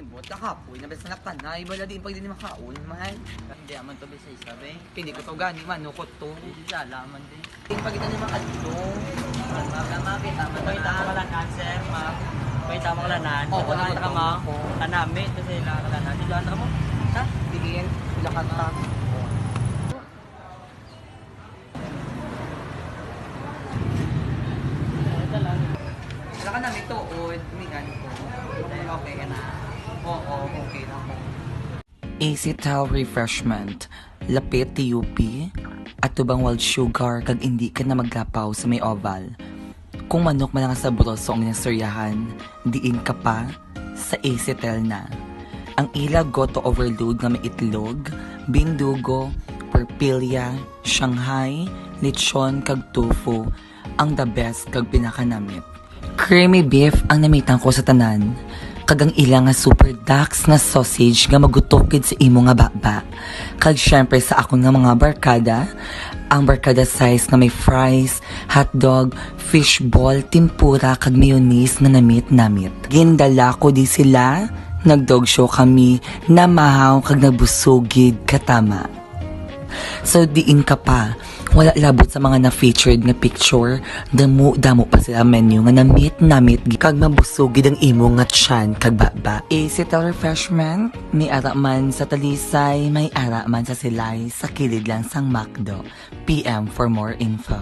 Ambot, kakapoy, nabas na kanay, wala din pag din makaon, man. Hindi aman to bisa isabi. Hindi ko to gani, manukot to. Hindi siya alaman din. Hindi pag ito ni makadto. Magamapit aman. May tama kalanan sir, ma'am. May tama kalanan. Oo, Kung nakita ka ma, oo. kanami to sila kalanan. Hindi ka mo. Ha? Tigin, sila kanta. Ito lang. Sila ka namin to, o mingan ko. Okay ka na. Oo, okay na ako. Easy Towel Refreshment, lapit TUP, at tubang wild sugar kag hindi ka na maglapaw sa may oval. Kung manok man lang sa broso ang sinastoryahan, diin ka pa sa Acetel na. Ang ila goto overload nga may itlog, bindugo, perpilya, Shanghai, lechon kag tofu, ang the best kag pinakanamit. Creamy beef ang namitan ko sa tanan. Kagang ilang nga super dax nga sausage nga magutokid sa imo nga baba. Kag syempre sa ako nga mga barkada, ang barkada size nga may fries, hotdog, fishball, tempura kag mayonnaise nga namit-namit. Gindala ko di sila, nagdog show kami, namahaw kag nagbusugid katama. So diin ka pa, wala labot sa mga na-featured nga picture, damo pa sila menu nga namit kag mabusugid ang imo nga tiyan kag baba. Easy Towel Refreshment, may ara man sa Talisay, may ara man sa Silay, sa kilid lang sang Macdo. PM for more info.